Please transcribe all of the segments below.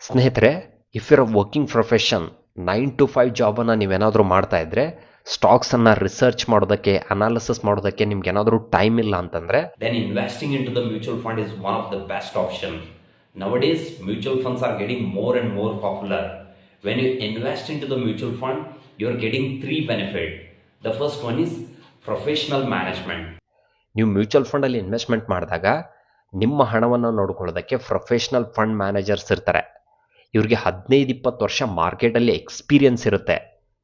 ಸ್ನೇಹಿತರೆ, if your working profession 9 to 5 ಜಾಬನ್ನು ನೀವೇನಾದರೂ ಮಾಡ್ತಾ ಇದ್ರೆ ಸ್ಟಾಕ್ಸನ್ನು ರಿಸರ್ಚ್ ಮಾಡೋದಕ್ಕೆ, ಅನಾಲಿಸಿಸ್ ಮಾಡೋದಕ್ಕೆ ನಿಮ್ಗೇನಾದರೂ ಟೈಮ್ ಇಲ್ಲ ಅಂತಂದರೆ then investing into the mutual fund is one of the best option. Nowadays, mutual funds are getting more and more popular. When you invest into the mutual fund, you are getting 3 benefits. The first one is professional management. ನೀವು mutual ಫಂಡಲ್ಲಿ investment ಮಾಡಿದಾಗ ನಿಮ್ಮ ಹಣವನ್ನು ನೋಡ್ಕೊಳ್ಳೋದಕ್ಕೆ professional fund managers ಇರ್ತಾರೆ. ಇವ್ರಿಗೆ 15-20 ವರ್ಷ ಮಾರ್ಕೆಟಲ್ಲಿ experience ಇರುತ್ತೆ.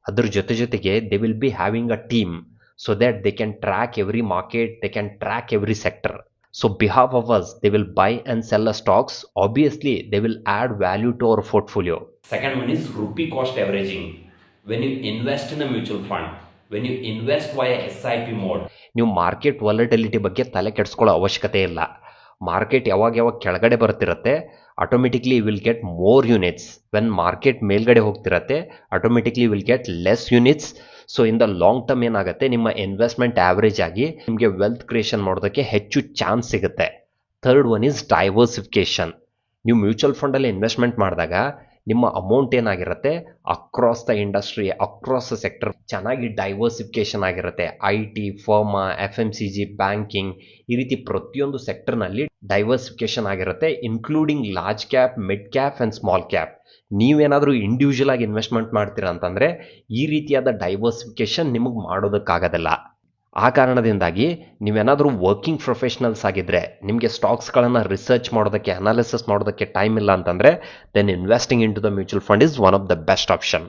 ಅದ್ರ ಜೊತೆಗೆ they will be having a team so that they can track every market, they can track every sector. So behalf of us, they will buy and sell the stocks. Obviously, they will add value to our portfolio. Second one is rupee cost averaging. When you invest in a mutual fund, when you invest via SIP mode, ನೀವು market volatility ಬಗ್ಗೆ ತಲೆ ಕೆಡಿಸ್ಕೊಳ್ಳೋ ಅವಶ್ಯಕತೆ ಇಲ್ಲ. Market ಯಾವಾಗ ಕೆಳಗಡೆ ಬರ್ತಿರುತ್ತೆ, automatically will get more units. When market ಮೇಲ್ಗಡೆ ಹೋಗ್ತಿರತ್ತೆ, automatically will get less units. So in the long term ಏನಾಗುತ್ತೆ, ನಿಮ್ಮ ಇನ್ವೆಸ್ಟ್ಮೆಂಟ್ ಆವ್ರೇಜ್ ಆಗಿ ನಿಮಗೆ ವೆಲ್ತ್ ಕ್ರಿಯೇಷನ್ ಮಾಡೋದಕ್ಕೆ ಹೆಚ್ಚು ಚಾನ್ಸ್ ಸಿಗುತ್ತೆ. Third one is diversification. ನೀವು ಮ್ಯೂಚುವಲ್ ಫಂಡಲ್ಲಿ ಇನ್ವೆಸ್ಟ್ಮೆಂಟ್ ಮಾಡಿದಾಗ ನಿಮ್ಮ ಅಮೌಂಟ್ ಏನಾಗಿರುತ್ತೆ, across the industry, across the sector ಚೆನ್ನಾಗಿ ಡೈವರ್ಸಿಫಿಕೇಶನ್ ಆಗಿರುತ್ತೆ. IT, ಫರ್ಮಾ, FMCG, ಬ್ಯಾಂಕಿಂಗ್, ಈ ರೀತಿ ಪ್ರತಿಯೊಂದು ಸೆಕ್ಟರ್ನಲ್ಲಿ ಡೈವರ್ಸಿಫಿಕೇಶನ್ ಆಗಿರುತ್ತೆ, including large cap, mid cap and small cap. ನೀವೇನಾದರೂ ಇಂಡಿವಿಜುವಲ್ ಆಗಿ ಇನ್ವೆಸ್ಟ್ಮೆಂಟ್ ಮಾಡ್ತೀರಾ ಅಂತಂದರೆ ಈ ರೀತಿಯಾದ ಡೈವರ್ಸಿಫಿಕೇಶನ್ ನಿಮಗೆ ಮಾಡೋದಕ್ಕಾಗೋದಿಲ್ಲ. ಆ ಕಾರಣದಿಂದಾಗಿ ನೀವೇನಾದರೂ ವರ್ಕಿಂಗ್ ಪ್ರೊಫೆಷನಲ್ಸ್ ಆಗಿದ್ದರೆ, ನಿಮಗೆ ಸ್ಟಾಕ್ಸ್ಗಳನ್ನು ರಿಸರ್ಚ್ ಮಾಡೋದಕ್ಕೆ, ಅನಾಲಿಸಿಸ್ ಮಾಡೋದಕ್ಕೆ ಟೈಮ್ ಇಲ್ಲ ಅಂತಂದರೆ then investing into the mutual fund is one of the best option.